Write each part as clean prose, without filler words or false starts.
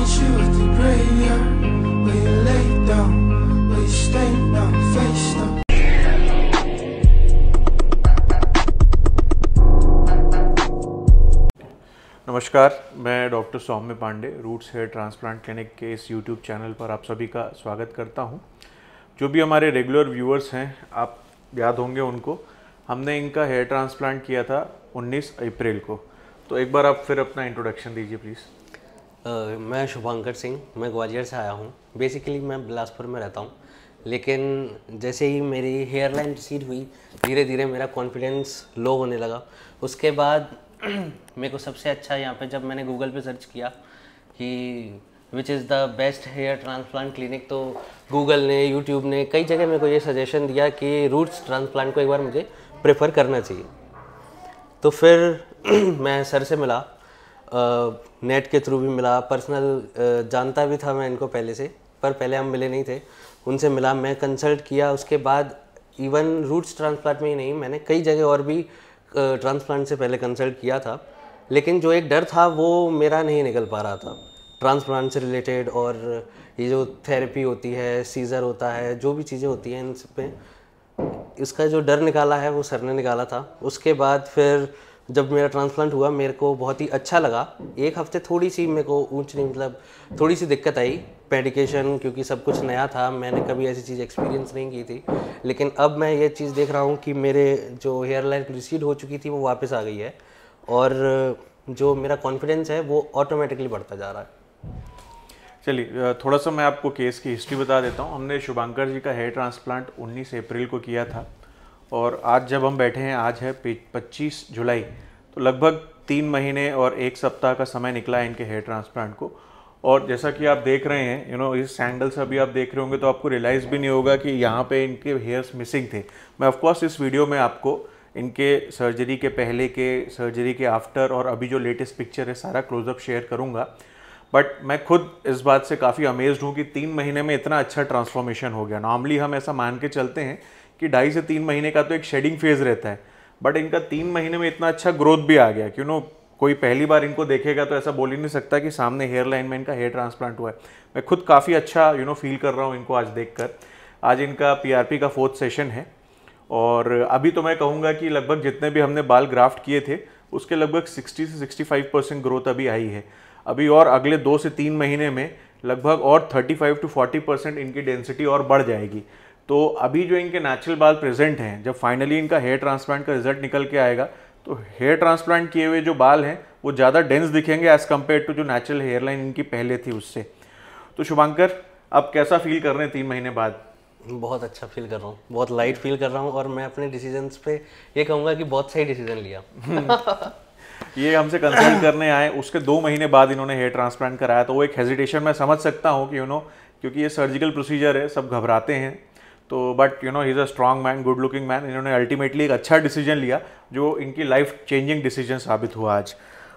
meet you at the graveyard, where you lay down, where you stay now, face down. नमस्कार, मैं doctor Saumya Pandey roots hair transplant clinic के इस YouTube channel पर आप सभी का स्वागत करता हूं। जो भी हमारे रेगुलर व्यूअर्स हैं, आप याद होंगे उनको, हमने इनका हेयर ट्रांसप्लांट किया था 19 अप्रैल को। तो एक बार आप फिर अपना इंट्रोडक्शन दीजिए प्लीज़। मैं शुभांकर सिंह, मैं ग्वालियर से आया हूँ। बेसिकली मैं बिलासपुर में रहता हूँ, लेकिन जैसे ही मेरी हेयर लाइन रिसीड हुई, धीरे धीरे मेरा कॉन्फिडेंस लो होने लगा। उसके बाद मेरे को सबसे अच्छा यहाँ पे जब मैंने गूगल पे सर्च किया कि which is the best hair transplant clinic, तो गूगल ने, यूट्यूब ने, कई जगह मेरे को ये सजेशन दिया कि रूट्स ट्रांसप्लांट को एक बार मुझे प्रेफर करना चाहिए। तो फिर मैं सर से मिला, नेट के थ्रू भी मिला, पर्सनल जानता भी था मैं इनको पहले से, पर पहले हम मिले नहीं थे। उनसे मिला, मैं कंसल्ट किया। उसके बाद इवन रूट्स ट्रांसप्लांट में ही नहीं, मैंने कई जगह और भी ट्रांसप्लांट से पहले कंसल्ट किया था, लेकिन जो एक डर था वो मेरा नहीं निकल पा रहा था ट्रांसप्लांट से रिलेटेड। और ये जो थेरेपी होती है, सीज़र होता है, जो भी चीज़ें होती हैं इन सब पे, इसका जो डर निकाला है वो सर ने निकाला था। उसके बाद फिर जब मेरा ट्रांसप्लांट हुआ, मेरे को बहुत ही अच्छा लगा। एक हफ्ते थोड़ी सी मेरे को मतलब थोड़ी सी दिक्कत आई, मेडिकेशन, क्योंकि सब कुछ नया था, मैंने कभी ऐसी चीज़ एक्सपीरियंस नहीं की थी। लेकिन अब मैं ये चीज़ देख रहा हूँ कि मेरे जो हेयर लाइन रिसीड हो चुकी थी वो वापस आ गई है, और जो मेरा कॉन्फिडेंस है वो ऑटोमेटिकली बढ़ता जा रहा है। चलिए, थोड़ा सा मैं आपको केस की हिस्ट्री बता देता हूँ। हमने शुभांकर जी का हेयर ट्रांसप्लांट 19 अप्रैल को किया था, और आज जब हम बैठे हैं, आज है 25 जुलाई, तो लगभग 3 महीने और 1 सप्ताह का समय निकला है इनके हेयर ट्रांसप्लांट को। और जैसा कि आप देख रहे हैं, इस सैंडल से अभी आप देख रहे होंगे तो आपको रियलाइज़ भी नहीं होगा कि यहाँ पे इनके हेयर्स मिसिंग थे। मैं ऑफकोर्स इस वीडियो में आपको इनके सर्जरी के पहले के, सर्जरी के आफ्टर और अभी जो लेटेस्ट पिक्चर है सारा क्लोजअप शेयर करूँगा। बट मैं खुद इस बात से काफ़ी अमेज्ड हूँ कि 3 महीने में इतना अच्छा ट्रांसफॉर्मेशन हो गया। नॉर्मली हम ऐसा मान के चलते हैं कि 2.5 से 3 महीने का तो एक शेडिंग फेज़ रहता है, बट इनका 3 महीने में इतना अच्छा ग्रोथ भी आ गया कि कोई पहली बार इनको देखेगा तो ऐसा बोल ही नहीं सकता कि सामने हेयर लाइन में इनका हेयर ट्रांसप्लांट हुआ है। मैं खुद काफ़ी अच्छा फील कर रहा हूँ इनको आज देखकर। आज इनका PRP का 4th सेशन है, और अभी तो मैं कहूँगा कि लगभग जितने भी हमने बाल ग्राफ्ट किए थे उसके लगभग 60 से 65% ग्रोथ अभी आई है। अभी और अगले 2 से 3 महीने में लगभग और 35 to 40% इनकी डेंसिटी और बढ़ जाएगी। तो अभी जो इनके नेचुरल बाल प्रेजेंट हैं, जब फाइनली इनका हेयर ट्रांसप्लांट का रिजल्ट निकल के आएगा तो हेयर ट्रांसप्लांट किए हुए जो बाल हैं वो ज़्यादा डेंस दिखेंगे एज़ कम्पेयर टू जो नेचुरल हेयर लाइन इनकी पहले थी उससे। तो शुभांकर, आप कैसा फील कर रहे हैं 3 महीने बाद? बहुत अच्छा फील कर रहा हूँ, बहुत लाइट फील कर रहा हूँ, और मैं अपने डिसीजंस पे ये कहूँगा कि बहुत सही डिसीजन लिया। ये हमसे कंसल्ट करने आए, उसके 2 महीने बाद इन्होंने हेयर ट्रांसप्लांट कराया, तो वो एक हेजिटेशन मैं समझ सकता हूँ कि क्योंकि ये सर्जिकल प्रोसीजर है, सब घबराते हैं। तो but he is a strong man, good looking man. इन्होंने अल्टीमेटली एक अच्छा डिसीजन लिया जो इनकी लाइफ चेंजिंग डिसीजन साबित हुआ आज।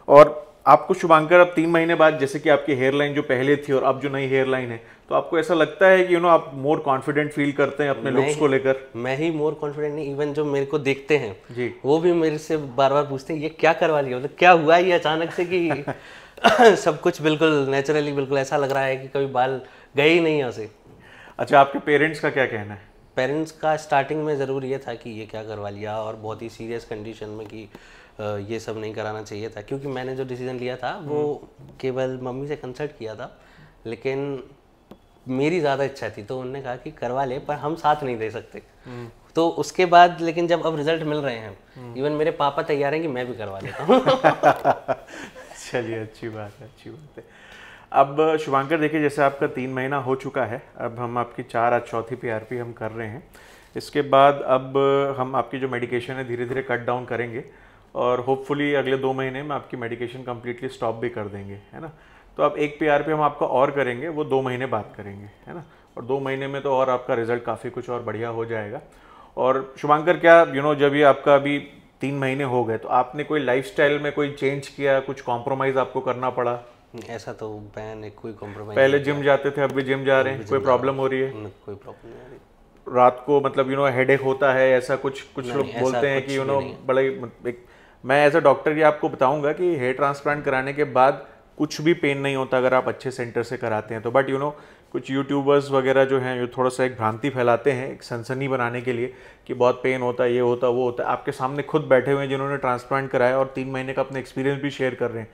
और आपको शुभांकर, अब 3 महीने बाद जैसे कि आपकी हेयर लाइन जो पहले थी और अब जो नई हेयर लाइन है, तो आपको ऐसा लगता है कि आप मोर कॉन्फिडेंट फील करते हैं अपने लुक्स को लेकर? मैं ही मोर कॉन्फिडेंट नहीं, इवन जो मेरे को देखते हैं जी, वो भी मेरे से बार बार पूछते हैं ये क्या करवा लिया, मतलब क्या हुआ ये अचानक से कि सब कुछ बिल्कुल नेचुरली, बिल्कुल ऐसा लग रहा है कि कभी बाल गए ही नहीं यहाँ से। अच्छा, आपके पेरेंट्स का क्या कहना है? पेरेंट्स का स्टार्टिंग में ज़रूर ये था कि ये क्या करवा लिया, और बहुत ही सीरियस कंडीशन में कि ये सब नहीं कराना चाहिए था, क्योंकि मैंने जो डिसीजन लिया था वो केवल मम्मी से कंसल्ट किया था, लेकिन मेरी ज़्यादा इच्छा थी, तो उन्होंने कहा कि करवा ले, पर हम साथ नहीं दे सकते। तो उसके बाद लेकिन जब अब रिजल्ट मिल रहे हैं, इवन मेरे पापा तैयार हैं कि मैं भी करवा लेता हूँ। चलिए, अच्छी बात है, अच्छी बात है। अब शुभांकर, देखिए, जैसे आपका 3 महीना हो चुका है, अब हम आपकी 4 आज चौथी PRP हम कर रहे हैं। इसके बाद अब हम आपकी जो मेडिकेशन है धीरे धीरे कट डाउन करेंगे, और होपफुली अगले 2 महीने में आपकी मेडिकेशन कम्प्लीटली स्टॉप भी कर देंगे, है ना। तो अब एक PRP हम आपका और करेंगे, वो 2 महीने बाद करेंगे, है ना। और 2 महीने में तो और आपका रिजल्ट काफ़ी कुछ और बढ़िया हो जाएगा। और शुभांकर, क्या जब ये आपका अभी 3 महीने हो गए, तो आपने कोई लाइफस्टाइल में कोई चेंज किया, कुछ कॉम्प्रोमाइज़ आपको करना पड़ा? ऐसा तो मैंने कोई कॉम्प्रोमाइज, पहले जिम जाते थे, अब भी जिम जा रहे हैं, कोई प्रॉब्लम हो रही है? कोई प्रॉब्लम नहीं आ रही। रात को मतलब हेडेक होता है, ऐसा कुछ लोग बोलते हैं कि बड़ा मैं एज अ डॉक्टर ये आपको बताऊंगा कि हेयर ट्रांसप्लांट कराने के बाद कुछ भी पेन नहीं होता अगर आप अच्छे सेंटर से कराते हैं तो। बट कुछ यूट्यूबर्स वगैरह जो हैं ये थोड़ा सा एक भ्रांति फैलाते हैं एक सनसनी बनाने के लिए कि बहुत पेन होता है, ये होता वो होता है। आपके सामने खुद बैठे हुए हैं जिन्होंने ट्रांसप्लांट कराया और 3 महीने का अपने एक्सपीरियंस भी शेयर कर रहे हैं।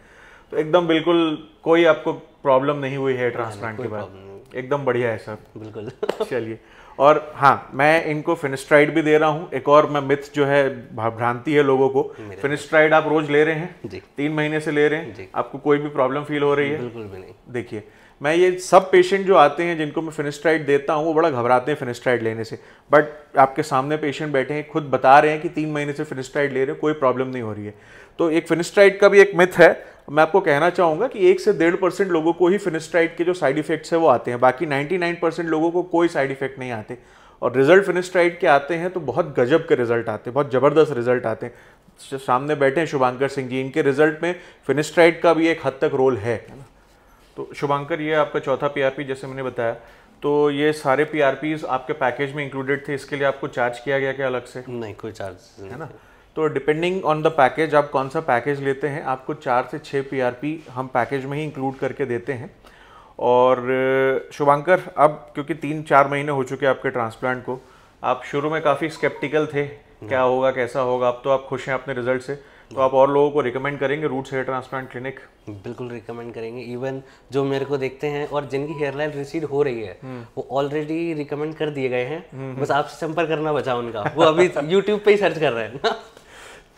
तो एकदम बिल्कुल कोई आपको प्रॉब्लम नहीं हुई है ट्रांसप्लांट के बाद, एकदम बढ़िया है सर। बिल्कुल। चलिए, और हाँ, मैं इनको फिनिस्ट्राइड भी दे रहा हूँ। एक और मैं मिथ जो है, भ्रांति है लोगों को, फिनिस्ट्राइड आप रोज ले रहे हैं जी। 3 महीने से ले रहे हैं, आपको कोई भी प्रॉब्लम फील हो रही है? बिल्कुल भी नहीं। देखिए, मैं ये सब पेशेंट जो आते हैं जिनको मैं फिनिस्ट्राइड देता हूँ वो बड़ा घबराते हैं फिनिस्ट्राइड लेने से, बट आपके सामने पेशेंट बैठे हैं, खुद बता रहे हैं कि 3 महीने से फिनिस्ट्राइड ले रहे हैं, कोई प्रॉब्लम नहीं हो रही है। तो एक फिनिस्ट्राइड का भी एक मिथ है। मैं आपको कहना चाहूँगा कि 1 से 1.5% लोगों को ही फिनिस्ट्राइड के जो साइड इफेक्ट्स है वो आते हैं, बाकी 99% लोगों को कोई साइड इफेक्ट नहीं आते। और रिजल्ट फिनिस्ट्राइड के आते हैं तो बहुत गजब के रिजल्ट आते हैं, बहुत ज़बरदस्त रिजल्ट आते हैं। सामने बैठे हैं शुभांकर सिंह जी, इनके रिजल्ट में फिनिस्ट्राइड का भी एक हद तक रोल है ना। तो शुभांकर, ये आपका चौथा पीआरपी जैसे मैंने बताया, तो ये सारे पीआरपीज आपके पैकेज में इंक्लूडेड थे, इसके लिए आपको चार्ज किया गया क्या अलग से? नहीं, कोई चार्ज है ना। तो डिपेंडिंग ऑन द पैकेज, आप कौन सा पैकेज लेते हैं, आपको 4 से 6 पीआरपी हम पैकेज में ही इंक्लूड करके देते हैं। और शुभांकर, अब क्योंकि 3-4 महीने हो चुके हैं आपके ट्रांसप्लांट को, आप शुरू में काफ़ी स्केप्टिकल थे, क्या होगा कैसा होगा, अब तो आप खुश हैं अपने रिजल्ट से, तो आप और लोगों को रिकमेंड करेंगे रूट्स हेयर ट्रांसप्लांट क्लिनिक? बिल्कुल रिकमेंड करेंगे। इवन जो मेरे को देखते हैं और जिनकी हेयर लाइन रिसीड हो रही है वो ऑलरेडी रिकमेंड कर दिए गए हैं, बस आपसे संपर्क करना बचा उनका, वो अभी यूट्यूब पे ही सर्च कर रहे हैं ना।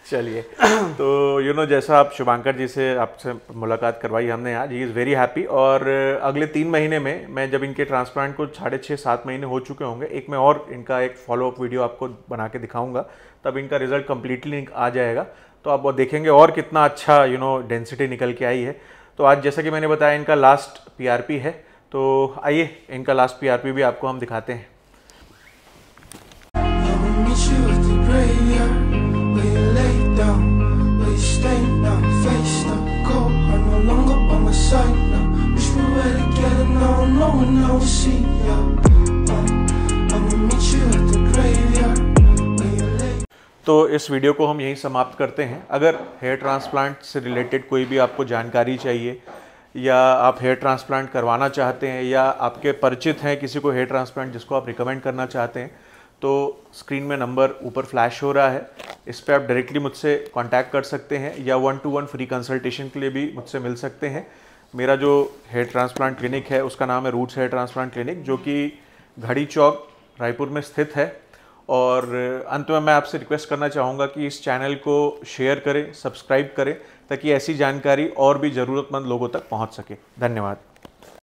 चलिए, तो जैसा आप शुभांकर जी से आपसे मुलाकात करवाई हमने आज, ही इज़ वेरी हैप्पी। और अगले 3 महीने में मैं जब इनके ट्रांसप्लांट को 6.5-7 महीने हो चुके होंगे, एक मैं और इनका एक फॉलोअप वीडियो आपको बना के दिखाऊंगा, तब इनका रिजल्ट कम्प्लीटली आ जाएगा, तो आप वो देखेंगे और कितना अच्छा डेंसिटी निकल के आई है। तो आज जैसा कि मैंने बताया इनका लास्ट पीआरपी है, तो आइए इनका लास्ट पीआरपी भी आपको हम दिखाते हैं। तो इस वीडियो को हम यहीं समाप्त करते हैं। अगर हेयर ट्रांसप्लांट से रिलेटेड कोई भी आपको जानकारी चाहिए, या आप हेयर ट्रांसप्लांट करवाना चाहते हैं, या आपके परिचित हैं किसी को हेयर ट्रांसप्लांट जिसको आप रिकमेंड करना चाहते हैं, तो स्क्रीन में नंबर ऊपर फ्लैश हो रहा है, इस पर आप डायरेक्टली मुझसे कांटेक्ट कर सकते हैं, या 1-to-1 फ्री कंसल्टेशन के लिए भी मुझसे मिल सकते हैं। मेरा जो हेयर ट्रांसप्लांट क्लिनिक है उसका नाम है रूट्स हेयर ट्रांसप्लांट क्लिनिक, जो कि घड़ी चौक रायपुर में स्थित है। और अंत में मैं आपसे रिक्वेस्ट करना चाहूँगा कि इस चैनल को शेयर करें, सब्सक्राइब करें, ताकि ऐसी जानकारी और भी ज़रूरतमंद लोगों तक पहुँच सके। धन्यवाद।